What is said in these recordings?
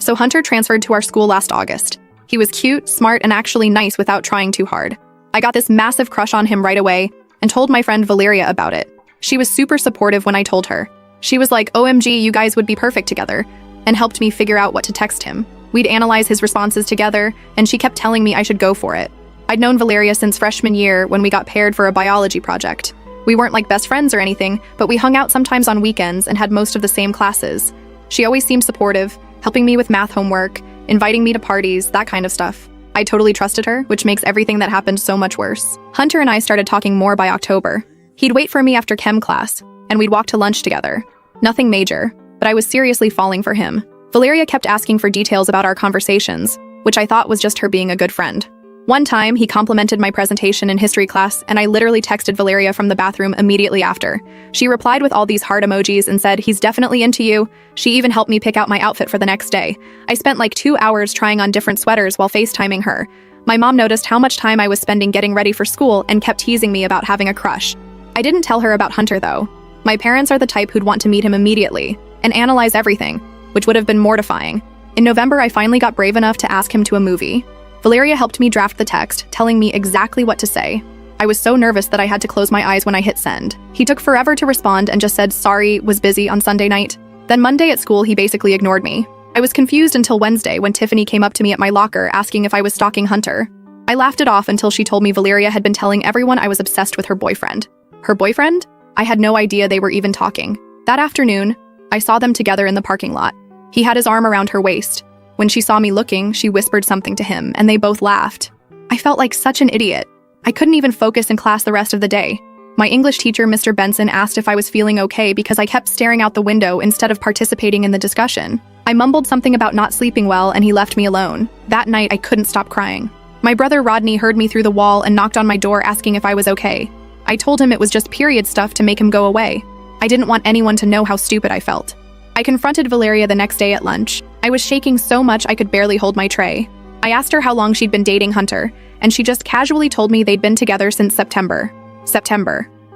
So Hunter transferred to our school last August. He was cute, smart, and actually nice without trying too hard. I got this massive crush on him right away and told my friend Valeria about it. She was super supportive when I told her. She was like, OMG, you guys would be perfect together, and helped me figure out what to text him. We'd analyze his responses together, and she kept telling me I should go for it. I'd known Valeria since freshman year when we got paired for a biology project. We weren't like best friends or anything, but we hung out sometimes on weekends and had most of the same classes. She always seemed supportive, helping me with math homework, inviting me to parties, that kind of stuff. I totally trusted her, which makes everything that happened so much worse. Hunter and I started talking more by October. He'd wait for me after chem class, and we'd walk to lunch together. Nothing major, but I was seriously falling for him. Valeria kept asking for details about our conversations, which I thought was just her being a good friend. One time, he complimented my presentation in history class, and I literally texted Valeria from the bathroom immediately after. She replied with all these heart emojis and said, "He's definitely into you." She even helped me pick out my outfit for the next day. I spent like 2 hours trying on different sweaters while FaceTiming her. My mom noticed how much time I was spending getting ready for school and kept teasing me about having a crush. I didn't tell her about Hunter, though. My parents are the type who'd want to meet him immediately and analyze everything, which would have been mortifying. In November, I finally got brave enough to ask him to a movie. Valeria helped me draft the text, telling me exactly what to say. I was so nervous that I had to close my eyes when I hit send. He took forever to respond and just said, "Sorry, was busy" on Sunday night. Then Monday at school, he basically ignored me. I was confused until Wednesday when Tiffany came up to me at my locker asking if I was stalking Hunter. I laughed it off until she told me Valeria had been telling everyone I was obsessed with her boyfriend. Her boyfriend? I had no idea they were even talking. That afternoon, I saw them together in the parking lot. He had his arm around her waist. When she saw me looking, she whispered something to him, and they both laughed. I felt like such an idiot. I couldn't even focus in class the rest of the day. My English teacher, Mr. Benson, asked if I was feeling okay because I kept staring out the window instead of participating in the discussion. I mumbled something about not sleeping well, and he left me alone. That night, I couldn't stop crying. My brother Rodney heard me through the wall and knocked on my door asking if I was okay. I told him it was just period stuff to make him go away. I didn't want anyone to know how stupid I felt. I confronted Valeria the next day at lunch. I was shaking so much I could barely hold my tray. I asked her how long she'd been dating Hunter, and she just casually told me they'd been together since September.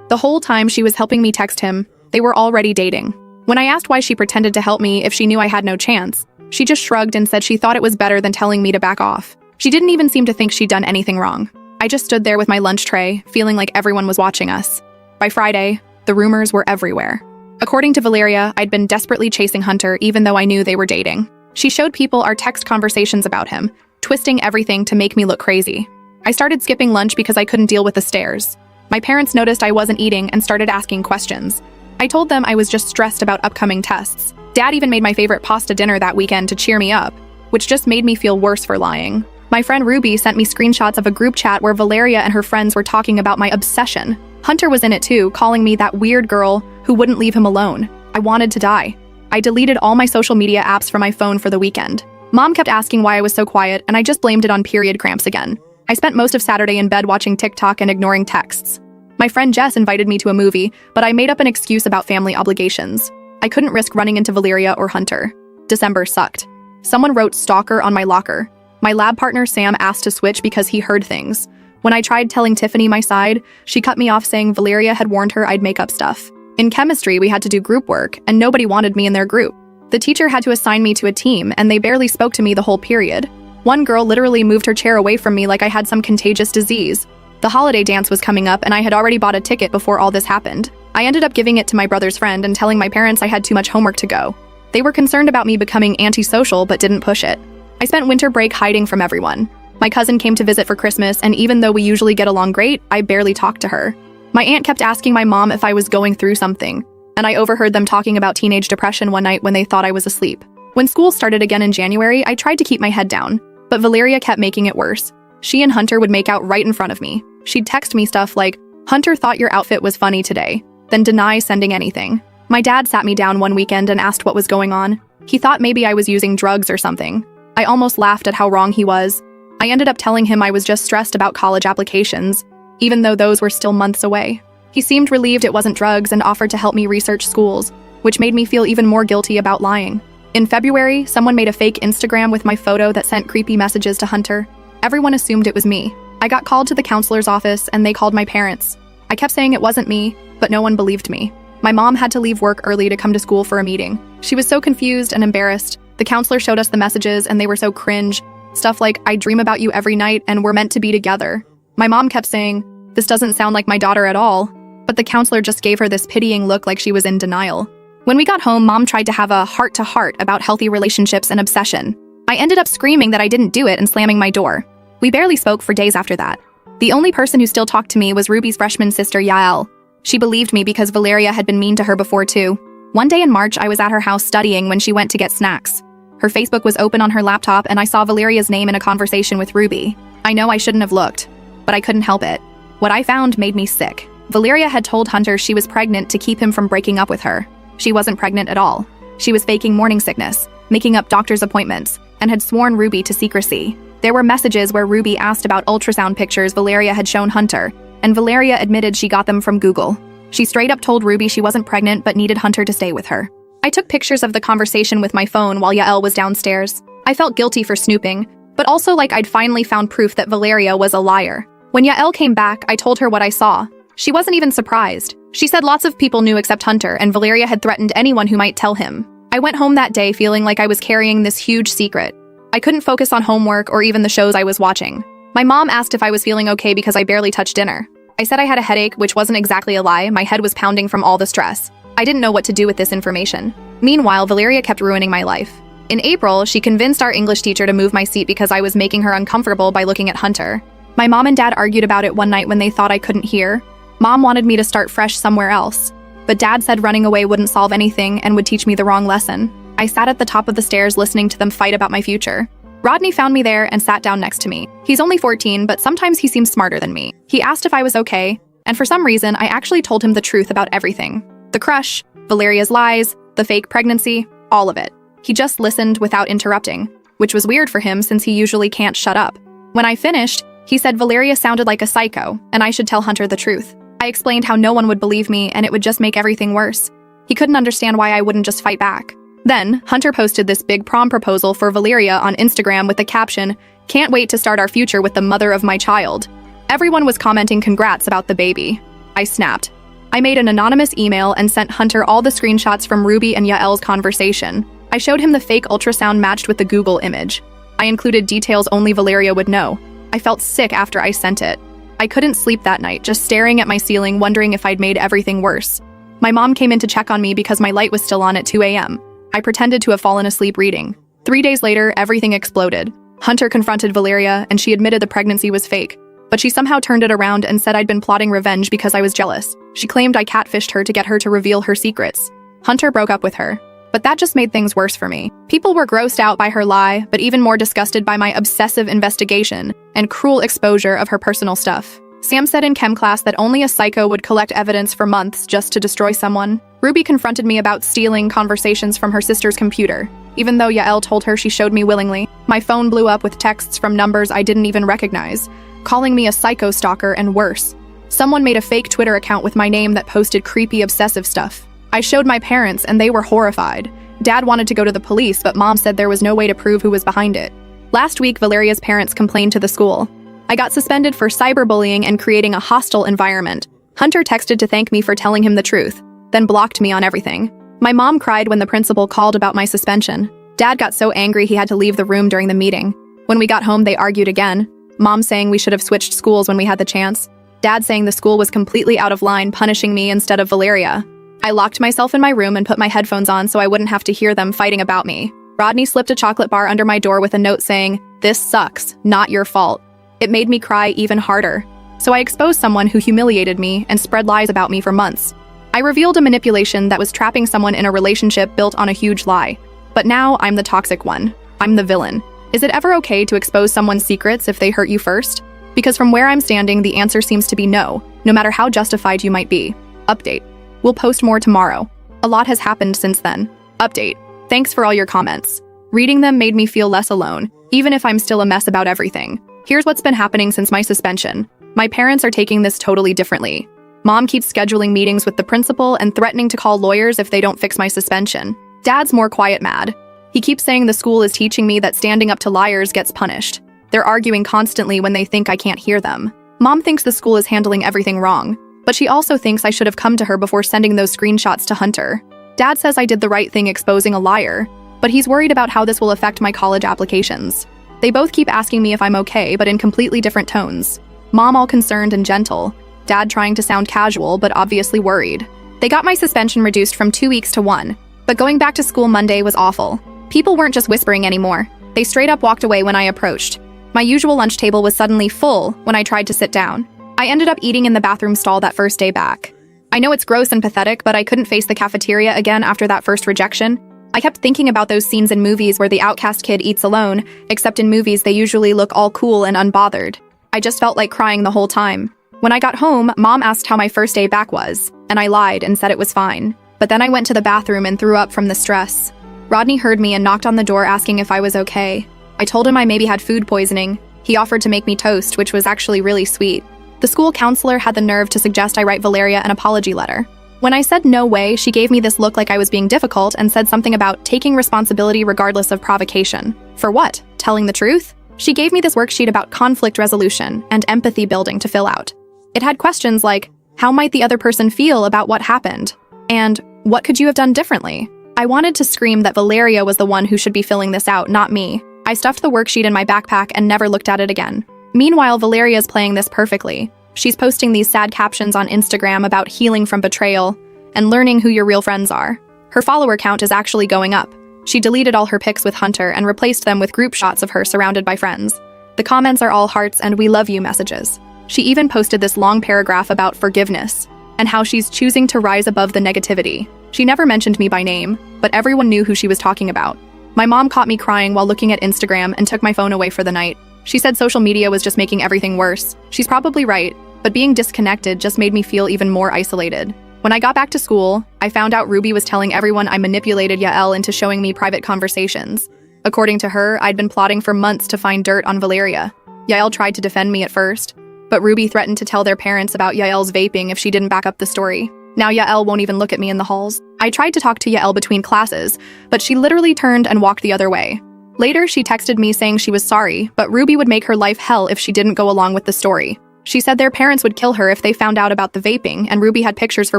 The whole time she was helping me text him, they were already dating. When I asked why she pretended to help me if she knew I had no chance, she just shrugged and said she thought it was better than telling me to back off. She didn't even seem to think she'd done anything wrong. I just stood there with my lunch tray, feeling like everyone was watching us. By Friday, the rumors were everywhere. According to Valeria, I'd been desperately chasing Hunter even though I knew they were dating. She showed people our text conversations about him, twisting everything to make me look crazy. I started skipping lunch because I couldn't deal with the stares. My parents noticed I wasn't eating and started asking questions. I told them I was just stressed about upcoming tests. Dad even made my favorite pasta dinner that weekend to cheer me up, which just made me feel worse for lying. My friend Ruby sent me screenshots of a group chat where Valeria and her friends were talking about my obsession. Hunter was in it too, calling me that weird girl who wouldn't leave him alone. I wanted to die. I deleted all my social media apps from my phone for the weekend. Mom kept asking why I was so quiet, and I just blamed it on period cramps again. I spent most of Saturday in bed watching TikTok and ignoring texts. My friend Jess invited me to a movie, but I made up an excuse about family obligations. I couldn't risk running into Valeria or Hunter. December sucked. Someone wrote "stalker" on my locker. My lab partner Sam asked to switch because he heard things. When I tried telling Tiffany my side, she cut me off saying Valeria had warned her I'd make up stuff. In chemistry, we had to do group work, and nobody wanted me in their group. The teacher had to assign me to a team, and they barely spoke to me the whole period. One girl literally moved her chair away from me like I had some contagious disease. The holiday dance was coming up, and I had already bought a ticket before all this happened. I ended up giving it to my brother's friend and telling my parents I had too much homework to go. They were concerned about me becoming antisocial but didn't push it. I spent winter break hiding from everyone. My cousin came to visit for Christmas, and even though we usually get along great, I barely talked to her. My aunt kept asking my mom if I was going through something, and I overheard them talking about teenage depression one night when they thought I was asleep. When school started again in January, I tried to keep my head down, but Valeria kept making it worse. She and Hunter would make out right in front of me. She'd text me stuff like, "Hunter thought your outfit was funny today," then deny sending anything. My dad sat me down one weekend and asked what was going on. He thought maybe I was using drugs or something. I almost laughed at how wrong he was. I ended up telling him I was just stressed about college applications, even though those were still months away. He seemed relieved it wasn't drugs and offered to help me research schools, which made me feel even more guilty about lying. In February, someone made a fake Instagram with my photo that sent creepy messages to Hunter. Everyone assumed it was me. I got called to the counselor's office and they called my parents. I kept saying it wasn't me, but no one believed me. My mom had to leave work early to come to school for a meeting. She was so confused and embarrassed. The counselor showed us the messages and they were so cringe. Stuff like, I dream about you every night and we're meant to be together. My mom kept saying, this doesn't sound like my daughter at all. But the counselor just gave her this pitying look like she was in denial. When we got home, Mom tried to have a heart-to-heart about healthy relationships and obsession. I ended up screaming that I didn't do it and slamming my door. We barely spoke for days after that. The only person who still talked to me was Ruby's freshman sister, Yael. She believed me because Valeria had been mean to her before too. One day in March, I was at her house studying when she went to get snacks. Her Facebook was open on her laptop and I saw Valeria's name in a conversation with Ruby. I know I shouldn't have looked, but I couldn't help it. What I found made me sick. Valeria had told Hunter she was pregnant to keep him from breaking up with her. She wasn't pregnant at all. She was faking morning sickness, making up doctor's appointments, and had sworn Ruby to secrecy. There were messages where Ruby asked about ultrasound pictures Valeria had shown Hunter, and Valeria admitted she got them from Google. She straight up told Ruby she wasn't pregnant but needed Hunter to stay with her. I took pictures of the conversation with my phone while Yael was downstairs. I felt guilty for snooping, but also like I'd finally found proof that Valeria was a liar. When Yael came back, I told her what I saw. She wasn't even surprised. She said lots of people knew except Hunter, and Valeria had threatened anyone who might tell him. I went home that day feeling like I was carrying this huge secret. I couldn't focus on homework or even the shows I was watching. My mom asked if I was feeling okay because I barely touched dinner. I said I had a headache, which wasn't exactly a lie. My head was pounding from all the stress. I didn't know what to do with this information. Meanwhile, Valeria kept ruining my life. In April, she convinced our English teacher to move my seat because I was making her uncomfortable by looking at Hunter. My mom and dad argued about it one night when they thought I couldn't hear. Mom wanted me to start fresh somewhere else, but Dad said running away wouldn't solve anything and would teach me the wrong lesson. I sat at the top of the stairs listening to them fight about my future. Rodney found me there and sat down next to me. He's only 14, but sometimes he seems smarter than me. He asked if I was okay, and for some reason, I actually told him the truth about everything. The crush, Valeria's lies, the fake pregnancy, all of it. He just listened without interrupting, which was weird for him since he usually can't shut up. When I finished, he said Valeria sounded like a psycho, and I should tell Hunter the truth. I explained how no one would believe me and it would just make everything worse. He couldn't understand why I wouldn't just fight back. Then, Hunter posted this big prom proposal for Valeria on Instagram with the caption, "Can't wait to start our future with the mother of my child." Everyone was commenting congrats about the baby. I snapped. I made an anonymous email and sent Hunter all the screenshots from Ruby and Yael's conversation. I showed him the fake ultrasound matched with the Google image. I included details only Valeria would know. I felt sick after I sent it. I couldn't sleep that night, just staring at my ceiling, wondering if I'd made everything worse. My mom came in to check on me because my light was still on at 2 a.m. I pretended to have fallen asleep reading. 3 days later, everything exploded. Hunter confronted Valeria, and she admitted the pregnancy was fake. But she somehow turned it around and said I'd been plotting revenge because I was jealous. She claimed I catfished her to get her to reveal her secrets. Hunter broke up with her. But that just made things worse for me. People were grossed out by her lie, but even more disgusted by my obsessive investigation and cruel exposure of her personal stuff. Sam said in chem class that only a psycho would collect evidence for months just to destroy someone. Ruby confronted me about stealing conversations from her sister's computer. Even though Yael told her she showed me willingly, my phone blew up with texts from numbers I didn't even recognize, calling me a psycho stalker and worse. Someone made a fake Twitter account with my name that posted creepy obsessive stuff. I showed my parents and they were horrified. Dad wanted to go to the police, but Mom said there was no way to prove who was behind it. Last week, Valeria's parents complained to the school. I got suspended for cyberbullying and creating a hostile environment. Hunter texted to thank me for telling him the truth, then blocked me on everything. My mom cried when the principal called about my suspension. Dad got so angry he had to leave the room during the meeting. When we got home, they argued again. Mom saying we should have switched schools when we had the chance. Dad saying the school was completely out of line, punishing me instead of Valeria. I locked myself in my room and put my headphones on so I wouldn't have to hear them fighting about me. Rodney slipped a chocolate bar under my door with a note saying, "This sucks, not your fault." It made me cry even harder. So I exposed someone who humiliated me and spread lies about me for months. I revealed a manipulation that was trapping someone in a relationship built on a huge lie. But now I'm the toxic one. I'm the villain. Is it ever okay to expose someone's secrets if they hurt you first? Because from where I'm standing, the answer seems to be no matter how justified you might be. Update. We'll post more tomorrow. A lot has happened since then. Update. Thanks for all your comments. Reading them made me feel less alone, even if I'm still a mess about everything. Here's what's been happening since my suspension. My parents are taking this totally differently. Mom keeps scheduling meetings with the principal and threatening to call lawyers if they don't fix my suspension. Dad's more quiet mad. He keeps saying the school is teaching me that standing up to liars gets punished. They're arguing constantly when they think I can't hear them. Mom thinks the school is handling everything wrong, but she also thinks I should have come to her before sending those screenshots to Hunter. Dad says I did the right thing exposing a liar, but he's worried about how this will affect my college applications. They both keep asking me if I'm okay, but in completely different tones. Mom all concerned and gentle, Dad trying to sound casual, but obviously worried. They got my suspension reduced from 2 weeks to 1, but going back to school Monday was awful. People weren't just whispering anymore. They straight up walked away when I approached. My usual lunch table was suddenly full when I tried to sit down. I ended up eating in the bathroom stall that first day back. I know it's gross and pathetic, but I couldn't face the cafeteria again after that first rejection. I kept thinking about those scenes in movies where the outcast kid eats alone, except in movies they usually look all cool and unbothered. I just felt like crying the whole time. When I got home, Mom asked how my first day back was, and I lied and said it was fine. But then I went to the bathroom and threw up from the stress. Rodney heard me and knocked on the door asking if I was okay. I told him I maybe had food poisoning. He offered to make me toast, which was actually really sweet. The school counselor had the nerve to suggest I write Valeria an apology letter. When I said no way, she gave me this look like I was being difficult and said something about taking responsibility regardless of provocation. For what? Telling the truth? She gave me this worksheet about conflict resolution and empathy building to fill out. It had questions like, how might the other person feel about what happened? And what could you have done differently? I wanted to scream that Valeria was the one who should be filling this out, not me. I stuffed the worksheet in my backpack and never looked at it again. Meanwhile, Valeria's playing this perfectly. She's posting these sad captions on Instagram about healing from betrayal and learning who your real friends are. Her follower count is actually going up. She deleted all her pics with Hunter and replaced them with group shots of her surrounded by friends. The comments are all hearts and we love you messages. She even posted this long paragraph about forgiveness and how she's choosing to rise above the negativity. She never mentioned me by name, but everyone knew who she was talking about. My mom caught me crying while looking at Instagram and took my phone away for the night. She said social media was just making everything worse. She's probably right, but being disconnected just made me feel even more isolated. When I got back to school, I found out Ruby was telling everyone I manipulated Yael into showing me private conversations. According to her, I'd been plotting for months to find dirt on Valeria. Yael tried to defend me at first, but Ruby threatened to tell their parents about Yael's vaping if she didn't back up the story. Now Yael won't even look at me in the halls. I tried to talk to Yael between classes, but she literally turned and walked the other way. Later, she texted me saying she was sorry, but Ruby would make her life hell if she didn't go along with the story. She said their parents would kill her if they found out about the vaping, and Ruby had pictures for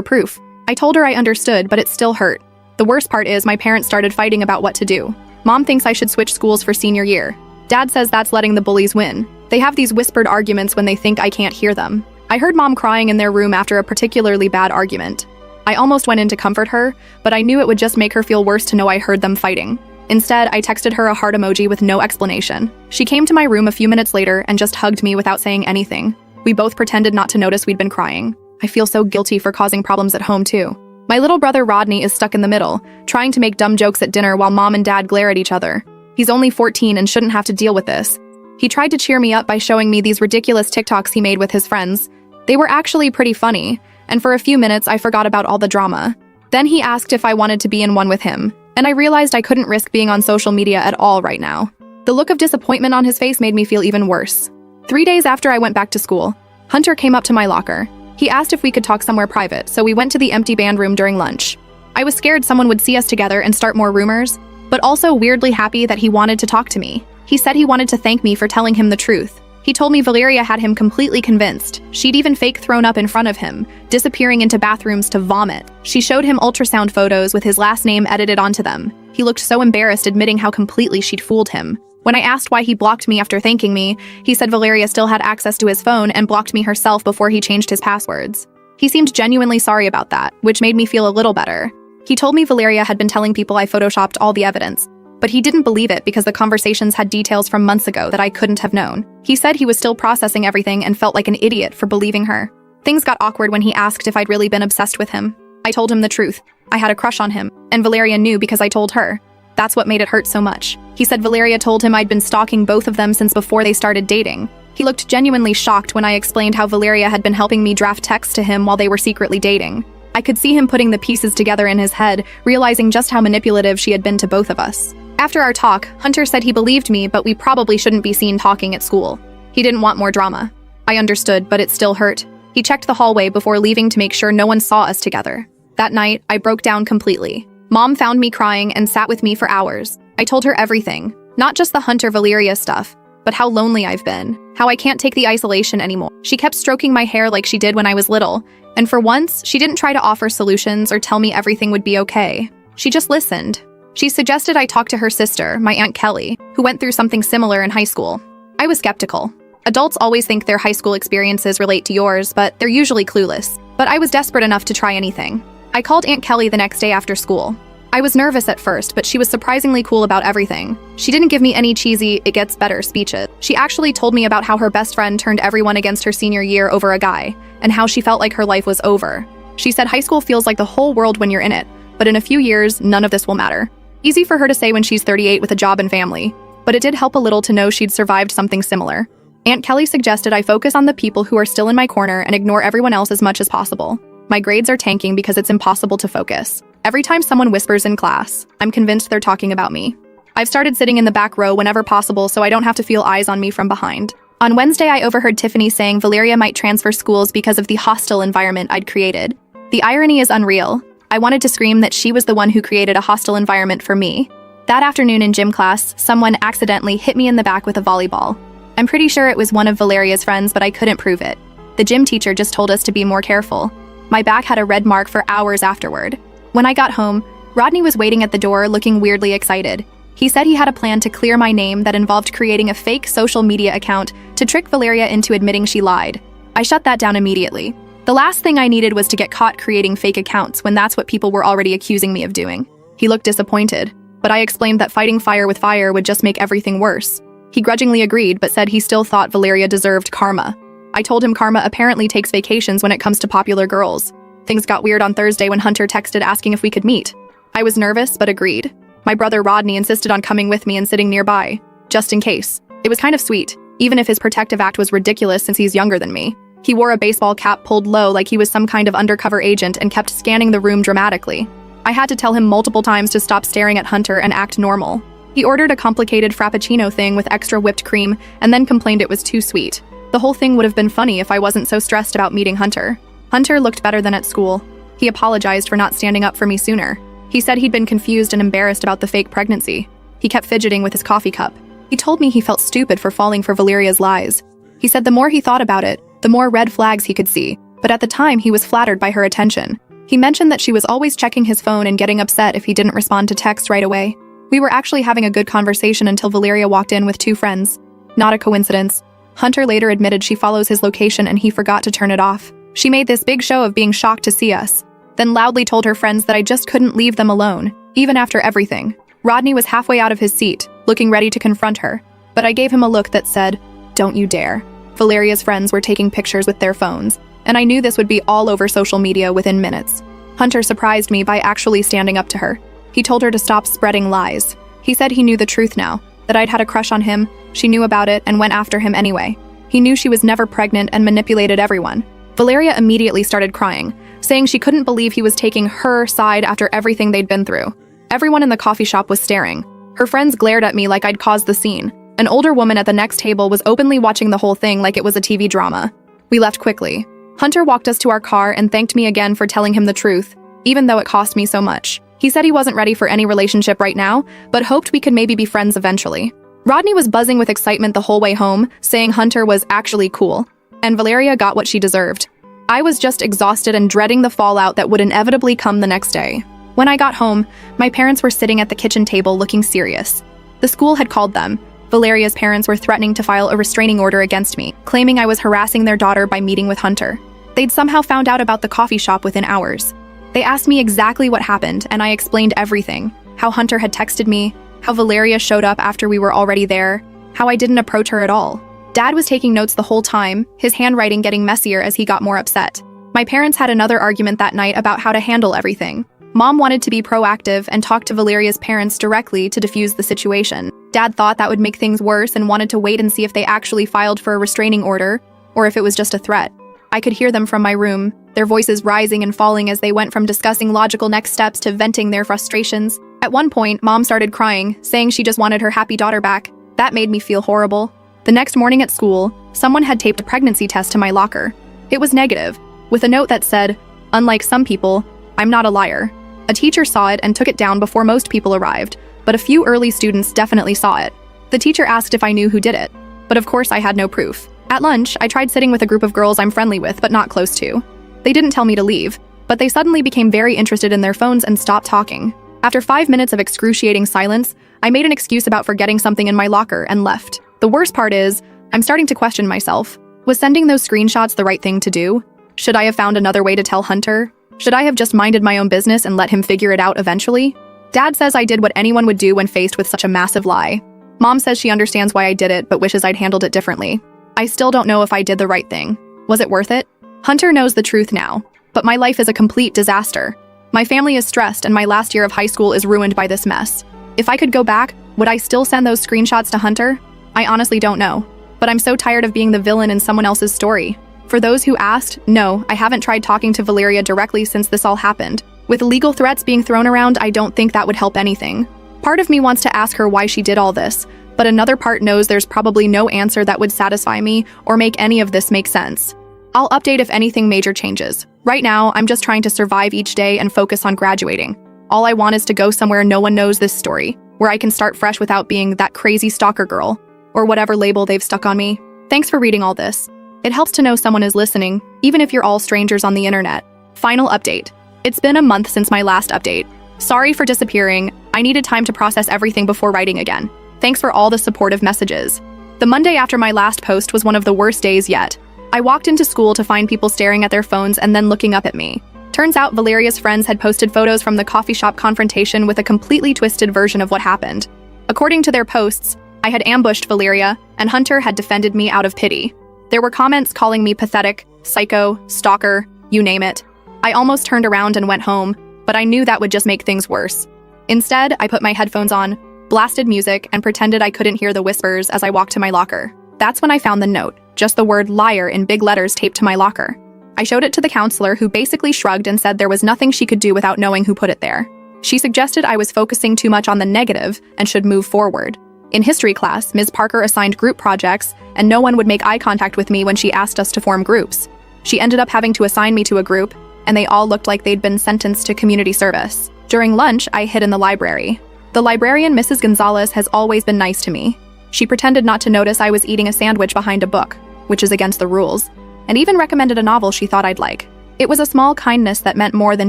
proof. I told her I understood, but it still hurt. The worst part is my parents started fighting about what to do. Mom thinks I should switch schools for senior year. Dad says that's letting the bullies win. They have these whispered arguments when they think I can't hear them. I heard Mom crying in their room after a particularly bad argument. I almost went in to comfort her, but I knew it would just make her feel worse to know I heard them fighting. Instead, I texted her a heart emoji with no explanation. She came to my room a few minutes later and just hugged me without saying anything. We both pretended not to notice we'd been crying. I feel so guilty for causing problems at home too. My little brother Rodney is stuck in the middle, trying to make dumb jokes at dinner while Mom and Dad glare at each other. He's only 14 and shouldn't have to deal with this. He tried to cheer me up by showing me these ridiculous TikToks he made with his friends. They were actually pretty funny, and for a few minutes I forgot about all the drama. Then he asked if I wanted to be in one with him, and I realized I couldn't risk being on social media at all right now. The look of disappointment on his face made me feel even worse. 3 days after I went back to school, Hunter came up to my locker. He asked if we could talk somewhere private, so we went to the empty band room during lunch. I was scared someone would see us together and start more rumors, but also weirdly happy that he wanted to talk to me. He said he wanted to thank me for telling him the truth. He told me Valeria had him completely convinced. She'd even fake thrown up in front of him, disappearing into bathrooms to vomit. She showed him ultrasound photos with his last name edited onto them. He looked so embarrassed admitting how completely she'd fooled him. When I asked why he blocked me after thanking me, he said Valeria still had access to his phone and blocked me herself before he changed his passwords. He seemed genuinely sorry about that, which made me feel a little better. He told me Valeria had been telling people I photoshopped all the evidence, but he didn't believe it because the conversations had details from months ago that I couldn't have known. He said he was still processing everything and felt like an idiot for believing her. Things got awkward when he asked if I'd really been obsessed with him. I told him the truth. I had a crush on him, and Valeria knew because I told her. That's what made it hurt so much. He said Valeria told him I'd been stalking both of them since before they started dating. He looked genuinely shocked when I explained how Valeria had been helping me draft texts to him while they were secretly dating. I could see him putting the pieces together in his head, realizing just how manipulative she had been to both of us. After our talk, Hunter said he believed me, but we probably shouldn't be seen talking at school. He didn't want more drama. I understood, but it still hurt. He checked the hallway before leaving to make sure no one saw us together. That night, I broke down completely. Mom found me crying and sat with me for hours. I told her everything, not just the Hunter-Valeria stuff, but how lonely I've been, how I can't take the isolation anymore. She kept stroking my hair like she did when I was little, and for once, she didn't try to offer solutions or tell me everything would be okay. She just listened. She suggested I talk to her sister, my Aunt Kelly, who went through something similar in high school. I was skeptical. Adults always think their high school experiences relate to yours, but they're usually clueless. But I was desperate enough to try anything. I called Aunt Kelly the next day after school. I was nervous at first, but she was surprisingly cool about everything. She didn't give me any cheesy, it gets better speeches. She actually told me about how her best friend turned everyone against her senior year over a guy, and how she felt like her life was over. She said high school feels like the whole world when you're in it, but in a few years, none of this will matter. Easy for her to say when she's 38 with a job and family, but it did help a little to know she'd survived something similar. Aunt Kelly suggested I focus on the people who are still in my corner and ignore everyone else as much as possible. My grades are tanking because it's impossible to focus. Every time someone whispers in class, I'm convinced they're talking about me. I've started sitting in the back row whenever possible so I don't have to feel eyes on me from behind. On Wednesday, I overheard Tiffany saying Valeria might transfer schools because of the hostile environment I'd created. The irony is unreal. I wanted to scream that she was the one who created a hostile environment for me. That afternoon in gym class, someone accidentally hit me in the back with a volleyball. I'm pretty sure it was one of Valeria's friends, but I couldn't prove it. The gym teacher just told us to be more careful. My back had a red mark for hours afterward. When I got home, Rodney was waiting at the door looking weirdly excited. He said he had a plan to clear my name that involved creating a fake social media account to trick Valeria into admitting she lied. I shut that down immediately. The last thing I needed was to get caught creating fake accounts when that's what people were already accusing me of doing. He looked disappointed, but I explained that fighting fire with fire would just make everything worse. He grudgingly agreed, but said he still thought Valeria deserved karma. I told him karma apparently takes vacations when it comes to popular girls. Things got weird on Thursday when Hunter texted asking if we could meet. I was nervous, but agreed. My brother Rodney insisted on coming with me and sitting nearby, just in case. It was kind of sweet, even if his protective act was ridiculous since he's younger than me. He wore a baseball cap pulled low like he was some kind of undercover agent and kept scanning the room dramatically. I had to tell him multiple times to stop staring at Hunter and act normal. He ordered a complicated frappuccino thing with extra whipped cream and then complained it was too sweet. The whole thing would have been funny if I wasn't so stressed about meeting Hunter. Hunter looked better than at school. He apologized for not standing up for me sooner. He said he'd been confused and embarrassed about the fake pregnancy. He kept fidgeting with his coffee cup. He told me he felt stupid for falling for Valeria's lies. He said the more he thought about it, the more red flags he could see, but at the time he was flattered by her attention. He mentioned that she was always checking his phone and getting upset if he didn't respond to texts right away. We were actually having a good conversation until Valeria walked in with two friends. Not a coincidence. Hunter later admitted she follows his location and he forgot to turn it off. She made this big show of being shocked to see us, then loudly told her friends that I just couldn't leave them alone, even after everything. Rodney was halfway out of his seat, looking ready to confront her, but I gave him a look that said, "Don't you dare." Valeria's friends were taking pictures with their phones, and I knew this would be all over social media within minutes. Hunter surprised me by actually standing up to her. He told her to stop spreading lies. He said he knew the truth now, that I'd had a crush on him, she knew about it and went after him anyway. He knew she was never pregnant and manipulated everyone. Valeria immediately started crying, saying she couldn't believe he was taking her side after everything they'd been through. Everyone in the coffee shop was staring. Her friends glared at me like I'd caused the scene. An older woman at the next table was openly watching the whole thing like it was a TV drama. We left quickly. Hunter walked us to our car and thanked me again for telling him the truth, even though it cost me so much. He said he wasn't ready for any relationship right now, but hoped we could maybe be friends eventually. Rodney was buzzing with excitement the whole way home, saying Hunter was actually cool, and Valeria got what she deserved. I was just exhausted and dreading the fallout that would inevitably come the next day. When I got home, my parents were sitting at the kitchen table looking serious. The school had called them. Valeria's parents were threatening to file a restraining order against me, claiming I was harassing their daughter by meeting with Hunter. They'd somehow found out about the coffee shop within hours. They asked me exactly what happened, and I explained everything. How Hunter had texted me, how Valeria showed up after we were already there, how I didn't approach her at all. Dad was taking notes the whole time, his handwriting getting messier as he got more upset. My parents had another argument that night about how to handle everything. Mom wanted to be proactive and talk to Valeria's parents directly to defuse the situation. Dad thought that would make things worse and wanted to wait and see if they actually filed for a restraining order, or if it was just a threat. I could hear them from my room, their voices rising and falling as they went from discussing logical next steps to venting their frustrations. At one point, Mom started crying, saying she just wanted her happy daughter back. That made me feel horrible. The next morning at school, someone had taped a pregnancy test to my locker. It was negative, with a note that said, "Unlike some people, I'm not a liar." A teacher saw it and took it down before most people arrived, but a few early students definitely saw it. The teacher asked if I knew who did it, but of course I had no proof. At lunch, I tried sitting with a group of girls I'm friendly with but not close to. They didn't tell me to leave, but they suddenly became very interested in their phones and stopped talking. After 5 minutes of excruciating silence, I made an excuse about forgetting something in my locker and left. The worst part is, I'm starting to question myself. Was sending those screenshots the right thing to do? Should I have found another way to tell Hunter? Should I have just minded my own business and let him figure it out eventually? Dad says I did what anyone would do when faced with such a massive lie. Mom says she understands why I did it, but wishes I'd handled it differently. I still don't know if I did the right thing. Was it worth it? Hunter knows the truth now, but my life is a complete disaster. My family is stressed and my last year of high school is ruined by this mess. If I could go back, would I still send those screenshots to Hunter? I honestly don't know, but I'm so tired of being the villain in someone else's story. For those who asked, no, I haven't tried talking to Valeria directly since this all happened. With legal threats being thrown around, I don't think that would help anything. Part of me wants to ask her why she did all this, but another part knows there's probably no answer that would satisfy me or make any of this make sense. I'll update if anything major changes. Right now, I'm just trying to survive each day and focus on graduating. All I want is to go somewhere no one knows this story, where I can start fresh without being that crazy stalker girl, or whatever label they've stuck on me. Thanks for reading all this. It helps to know someone is listening, even if you're all strangers on the internet. Final update. It's been a month since my last update. Sorry for disappearing. I needed time to process everything before writing again. Thanks for all the supportive messages. The Monday after my last post was one of the worst days yet. I walked into school to find people staring at their phones and then looking up at me. Turns out Valeria's friends had posted photos from the coffee shop confrontation with a completely twisted version of what happened. According to their posts, I had ambushed Valeria, and Hunter had defended me out of pity. There were comments calling me pathetic, psycho, stalker, you name it. I almost turned around and went home, but I knew that would just make things worse. Instead, I put my headphones on, blasted music, and pretended I couldn't hear the whispers as I walked to my locker. That's when I found the note, just the word liar in big letters taped to my locker. I showed it to the counselor, who basically shrugged and said there was nothing she could do without knowing who put it there. She suggested I was focusing too much on the negative and should move forward. In history class, Ms. Parker assigned group projects, and no one would make eye contact with me when she asked us to form groups. She ended up having to assign me to a group, and they all looked like they'd been sentenced to community service. During lunch, I hid in the library. The librarian, Mrs. Gonzalez, has always been nice to me. She pretended not to notice I was eating a sandwich behind a book, which is against the rules, and even recommended a novel she thought I'd like. It was a small kindness that meant more than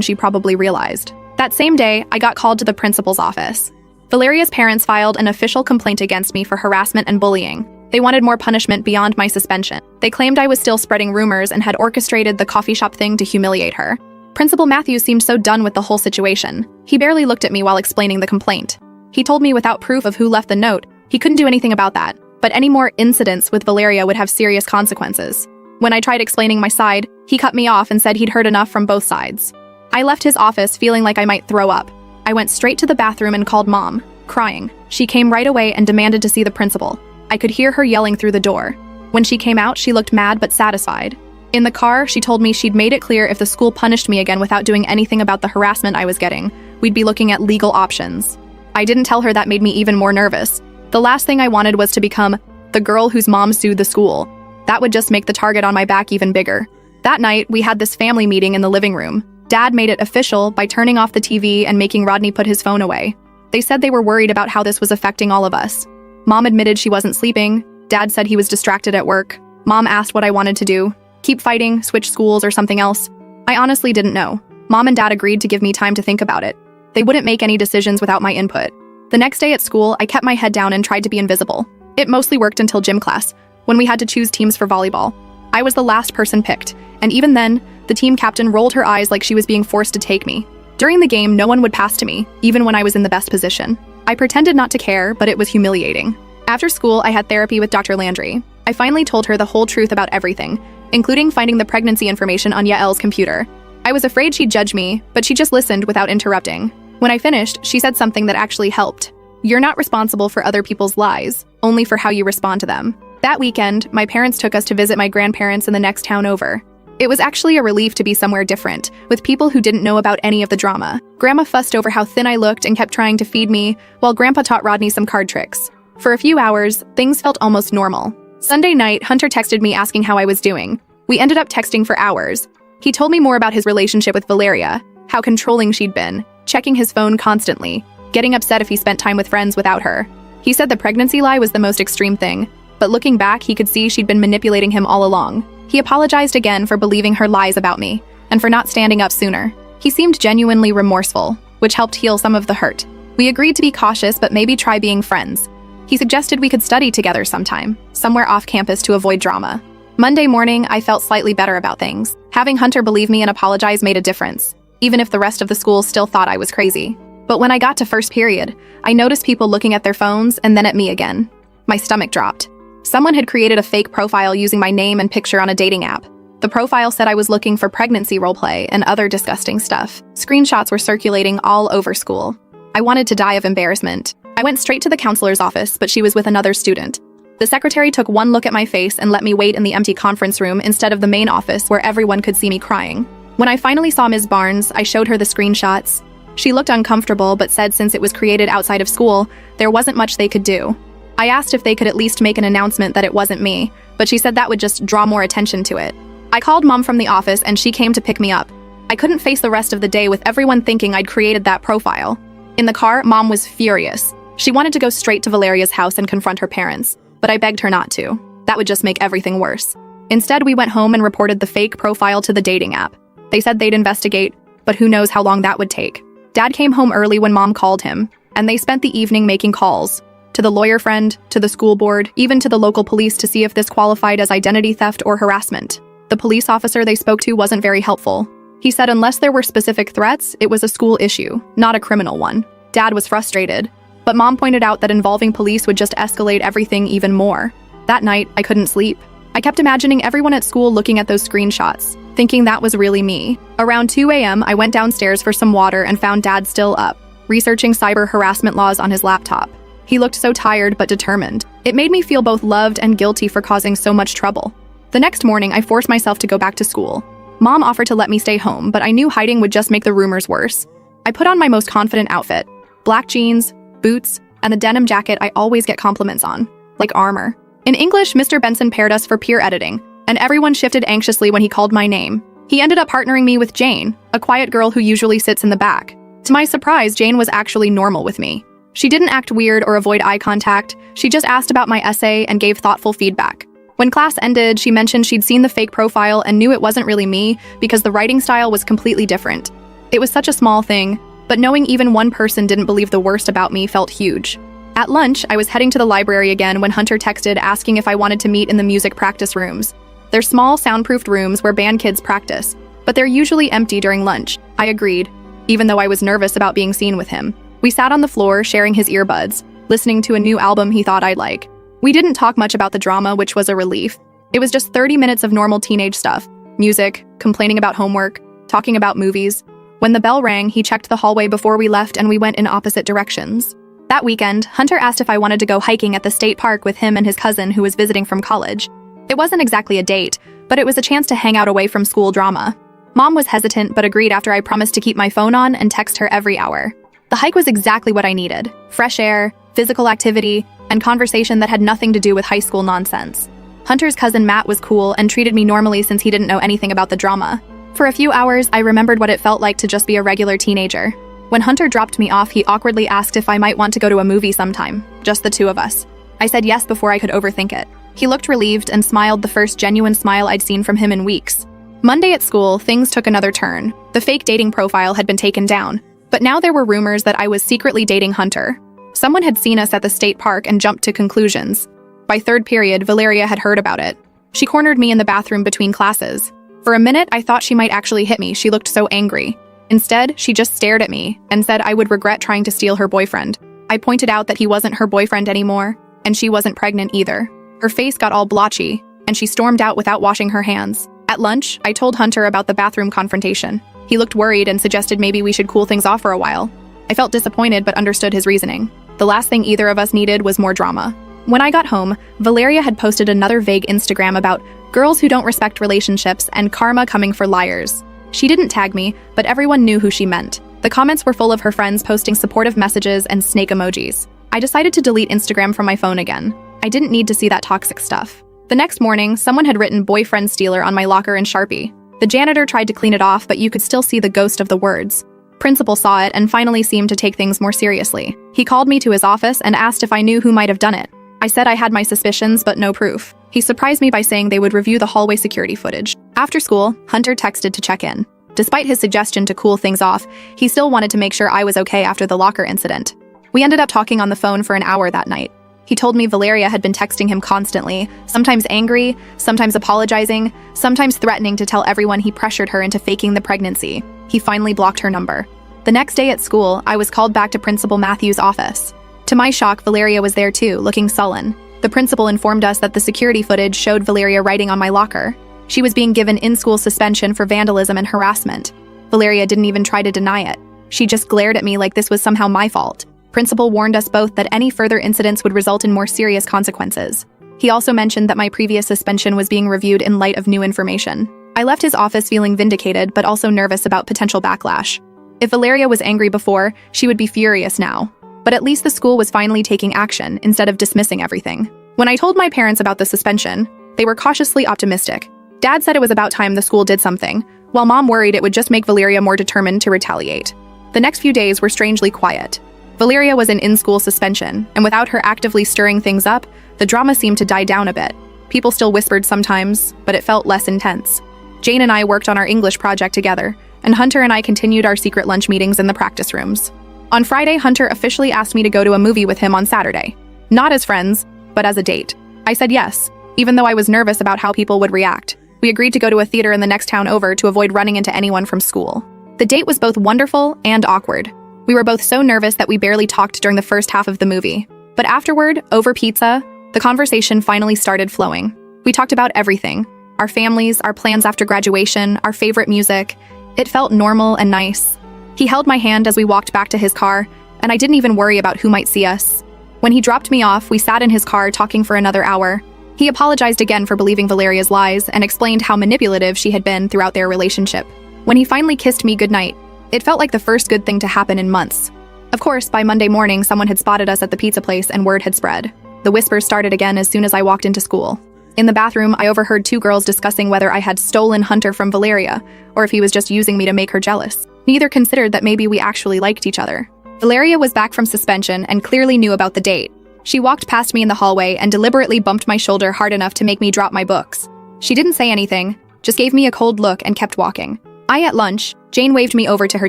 she probably realized. That same day, I got called to the principal's office. Valeria's parents filed an official complaint against me for harassment and bullying. They wanted more punishment beyond my suspension. They claimed I was still spreading rumors and had orchestrated the coffee shop thing to humiliate her. Principal Matthews seemed so done with the whole situation. He barely looked at me while explaining the complaint. He told me without proof of who left the note, he couldn't do anything about that, but any more incidents with Valeria would have serious consequences. When I tried explaining my side, he cut me off and said he'd heard enough from both sides. I left his office feeling like I might throw up. I went straight to the bathroom and called Mom, crying. She came right away and demanded to see the principal. I could hear her yelling through the door. When she came out, she looked mad but satisfied. In the car, she told me she'd made it clear if the school punished me again without doing anything about the harassment I was getting, we'd be looking at legal options. I didn't tell her that made me even more nervous. The last thing I wanted was to become the girl whose mom sued the school. That would just make the target on my back even bigger. That night, we had this family meeting in the living room. Dad made it official by turning off the TV and making Rodney put his phone away. They said they were worried about how this was affecting all of us. Mom admitted she wasn't sleeping. Dad said he was distracted at work. Mom asked what I wanted to do. Keep fighting, switch schools, or something else. I honestly didn't know. Mom and Dad agreed to give me time to think about it. They wouldn't make any decisions without my input. The next day at school, I kept my head down and tried to be invisible. It mostly worked until gym class, when we had to choose teams for volleyball. I was the last person picked, and even then, the team captain rolled her eyes like she was being forced to take me. During the game, no one would pass to me, even when I was in the best position. I pretended not to care, but it was humiliating. After school, I had therapy with Dr. Landry. I finally told her the whole truth about everything, including finding the pregnancy information on Yael's computer. I was afraid she'd judge me, but she just listened without interrupting. When I finished, she said something that actually helped. You're not responsible for other people's lies, only for how you respond to them. That weekend, my parents took us to visit my grandparents in the next town over. It was actually a relief to be somewhere different, with people who didn't know about any of the drama. Grandma fussed over how thin I looked and kept trying to feed me, while Grandpa taught Rodney some card tricks. For a few hours, things felt almost normal. Sunday night, Hunter texted me asking how I was doing. We ended up texting for hours. He told me more about his relationship with Valeria, how controlling she'd been, checking his phone constantly, getting upset if he spent time with friends without her. He said the pregnancy lie was the most extreme thing, but looking back, he could see she'd been manipulating him all along. He apologized again for believing her lies about me, and for not standing up sooner. He seemed genuinely remorseful. which helped heal some of the hurt. We agreed to be cautious but maybe try being friends. He suggested we could study together sometime, somewhere off campus to avoid drama. Monday morning, I felt slightly better about things. Having Hunter believe me and apologize made a difference, even if the rest of the school still thought I was crazy. But when I got to first period, I noticed people looking at their phones and then at me again. My stomach dropped. Someone had created a fake profile using my name and picture on a dating app. The profile said I was looking for pregnancy roleplay and other disgusting stuff. Screenshots were circulating all over school. I wanted to die of embarrassment. I went straight to the counselor's office, but she was with another student. The secretary took one look at my face and let me wait in the empty conference room instead of the main office where everyone could see me crying. When I finally saw Ms. Barnes, I showed her the screenshots. She looked uncomfortable but said since it was created outside of school, there wasn't much they could do. I asked if they could at least make an announcement that it wasn't me, but she said that would just draw more attention to it. I called Mom from the office and she came to pick me up. I couldn't face the rest of the day with everyone thinking I'd created that profile. In the car, Mom was furious. She wanted to go straight to Valeria's house and confront her parents, but I begged her not to. That would just make everything worse. Instead, we went home and reported the fake profile to the dating app. They said they'd investigate, but who knows how long that would take. Dad came home early when Mom called him, and they spent the evening making calls. To the lawyer friend, to the school board, even to the local police to see if this qualified as identity theft or harassment. The police officer they spoke to wasn't very helpful. He said unless there were specific threats, it was a school issue, not a criminal one. Dad was frustrated, but Mom pointed out that involving police would just escalate everything even more. That night, I couldn't sleep. I kept imagining everyone at school looking at those screenshots, thinking that was really me. Around 2 a.m., I went downstairs for some water and found Dad still up, researching cyber harassment laws on his laptop. He looked so tired but determined. It made me feel both loved and guilty for causing so much trouble. The next morning, I forced myself to go back to school. Mom offered to let me stay home, but I knew hiding would just make the rumors worse. I put on my most confident outfit, black jeans, boots, and the denim jacket I always get compliments on, like armor. In English, Mr. Benson paired us for peer editing, and everyone shifted anxiously when he called my name. He ended up partnering me with Jane, a quiet girl who usually sits in the back. To my surprise, Jane was actually normal with me. She didn't act weird or avoid eye contact, she just asked about my essay and gave thoughtful feedback. When class ended, she mentioned she'd seen the fake profile and knew it wasn't really me because the writing style was completely different. It was such a small thing, but knowing even one person didn't believe the worst about me felt huge. At lunch, I was heading to the library again when Hunter texted asking if I wanted to meet in the music practice rooms. They're small, soundproofed rooms where band kids practice, but they're usually empty during lunch. I agreed, even though I was nervous about being seen with him. We sat on the floor, sharing his earbuds, listening to a new album he thought I'd like. We didn't talk much about the drama, which was a relief. It was just 30 minutes of normal teenage stuff. Music, complaining about homework, talking about movies. When the bell rang, he checked the hallway before we left and we went in opposite directions. That weekend, Hunter asked if I wanted to go hiking at the state park with him and his cousin who was visiting from college. It wasn't exactly a date, but it was a chance to hang out away from school drama. Mom was hesitant but agreed after I promised to keep my phone on and text her every hour. The hike was exactly what I needed. Fresh air, physical activity, and conversation that had nothing to do with high school nonsense. Hunter's cousin Matt was cool and treated me normally since he didn't know anything about the drama. For a few hours, I remembered what it felt like to just be a regular teenager. When Hunter dropped me off, he awkwardly asked if I might want to go to a movie sometime, just the two of us. I said yes before I could overthink it. He looked relieved and smiled, the first genuine smile I'd seen from him in weeks. Monday at school, things took another turn. The fake dating profile had been taken down, but now there were rumors that I was secretly dating Hunter. Someone had seen us at the state park and jumped to conclusions. By third period, Valeria had heard about it. She cornered me in the bathroom between classes. For a minute, I thought she might actually hit me. She looked so angry. Instead, she just stared at me and said I would regret trying to steal her boyfriend. I pointed out that he wasn't her boyfriend anymore, and she wasn't pregnant either. Her face got all blotchy, and she stormed out without washing her hands. At lunch, I told Hunter about the bathroom confrontation. He looked worried and suggested maybe we should cool things off for a while. I felt disappointed but understood his reasoning. The last thing either of us needed was more drama. When I got home, Valeria had posted another vague Instagram about girls who don't respect relationships and karma coming for liars. She didn't tag me, but everyone knew who she meant. The comments were full of her friends posting supportive messages and snake emojis. I decided to delete Instagram from my phone again. I didn't need to see that toxic stuff. The next morning, someone had written boyfriend stealer on my locker in Sharpie. The janitor tried to clean it off, but you could still see the ghost of the words. Principal saw it and finally seemed to take things more seriously. He called me to his office and asked if I knew who might have done it. I said I had my suspicions, but no proof. He surprised me by saying they would review the hallway security footage. After school, Hunter texted to check in. Despite his suggestion to cool things off, he still wanted to make sure I was okay after the locker incident. We ended up talking on the phone for an hour that night. He told me Valeria had been texting him constantly, sometimes angry, sometimes apologizing, sometimes threatening to tell everyone he pressured her into faking the pregnancy. He finally blocked her number. The next day at school, I was called back to Principal Matthews' office. To my shock, Valeria was there too, looking sullen. The principal informed us that the security footage showed Valeria writing on my locker. She was being given in-school suspension for vandalism and harassment. Valeria didn't even try to deny it. She just glared at me like this was somehow my fault. Principal warned us both that any further incidents would result in more serious consequences. He also mentioned that my previous suspension was being reviewed in light of new information. I left his office feeling vindicated but also nervous about potential backlash. If Valeria was angry before, she would be furious now. But at least the school was finally taking action instead of dismissing everything. When I told my parents about the suspension, they were cautiously optimistic. Dad said it was about time the school did something, while Mom worried it would just make Valeria more determined to retaliate. The next few days were strangely quiet. Valeria was in-school suspension, and without her actively stirring things up, the drama seemed to die down a bit. People still whispered sometimes, but it felt less intense. Jane and I worked on our English project together, and Hunter and I continued our secret lunch meetings in the practice rooms. On Friday, Hunter officially asked me to go to a movie with him on Saturday. Not as friends, but as a date. I said yes, even though I was nervous about how people would react. We agreed to go to a theater in the next town over to avoid running into anyone from school. The date was both wonderful and awkward. We were both so nervous that we barely talked during the first half of the movie. But afterward, over pizza, the conversation finally started flowing. We talked about everything. Our families, our plans after graduation, our favorite music. It felt normal and nice. He held my hand as we walked back to his car, and I didn't even worry about who might see us. When he dropped me off, we sat in his car talking for another hour. He apologized again for believing Valeria's lies and explained how manipulative she had been throughout their relationship. When he finally kissed me goodnight, it felt like the first good thing to happen in months. Of course, by Monday morning, someone had spotted us at the pizza place and word had spread. The whispers started again as soon as I walked into school. In the bathroom, I overheard two girls discussing whether I had stolen Hunter from Valeria, or if he was just using me to make her jealous. Neither considered that maybe we actually liked each other. Valeria was back from suspension and clearly knew about the date. She walked past me in the hallway and deliberately bumped my shoulder hard enough to make me drop my books. She didn't say anything, just gave me a cold look and kept walking. At lunch, Jane waved me over to her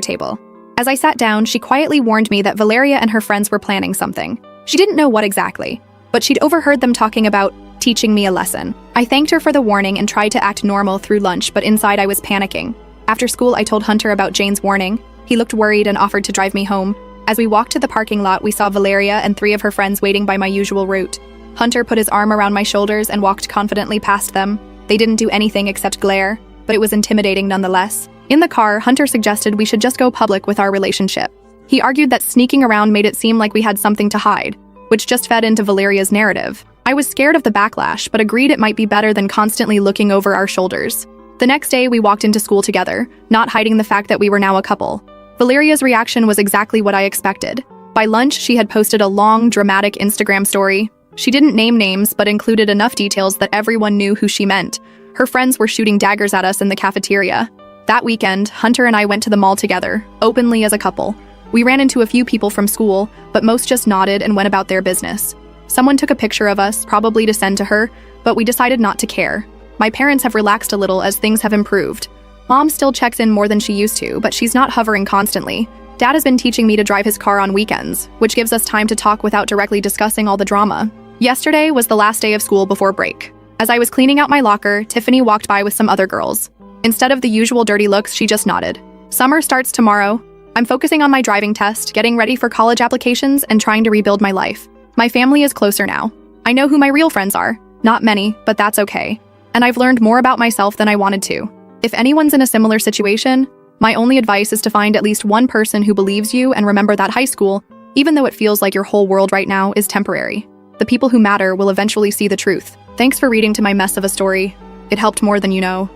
table. As I sat down, she quietly warned me that Valeria and her friends were planning something. She didn't know what exactly, but she'd overheard them talking about teaching me a lesson. I thanked her for the warning and tried to act normal through lunch, but inside I was panicking. After school, I told Hunter about Jane's warning. He looked worried and offered to drive me home. As we walked to the parking lot, we saw Valeria and 3 of her friends waiting by my usual route. Hunter put his arm around my shoulders and walked confidently past them. They didn't do anything except glare, but it was intimidating nonetheless. In the car, Hunter suggested we should just go public with our relationship. He argued that sneaking around made it seem like we had something to hide, which just fed into Valeria's narrative. I was scared of the backlash, but agreed it might be better than constantly looking over our shoulders. The next day, we walked into school together, not hiding the fact that we were now a couple. Valeria's reaction was exactly what I expected. By lunch, she had posted a long, dramatic Instagram story. She didn't name names, but included enough details that everyone knew who she meant. Her friends were shooting daggers at us in the cafeteria. That weekend, Hunter and I went to the mall together, openly as a couple. We ran into a few people from school, but most just nodded and went about their business. Someone took a picture of us, probably to send to her, but we decided not to care. My parents have relaxed a little as things have improved. Mom still checks in more than she used to, but she's not hovering constantly. Dad has been teaching me to drive his car on weekends, which gives us time to talk without directly discussing all the drama. Yesterday was the last day of school before break. As I was cleaning out my locker, Tiffany walked by with some other girls. Instead of the usual dirty looks, she just nodded. Summer starts tomorrow. I'm focusing on my driving test, getting ready for college applications, and trying to rebuild my life. My family is closer now. I know who my real friends are. Not many, but that's okay. And I've learned more about myself than I wanted to. If anyone's in a similar situation, my only advice is to find at least one person who believes you and remember that high school, even though it feels like your whole world right now, is temporary. The people who matter will eventually see the truth. Thanks for reading to my mess of a story. It helped more than you know.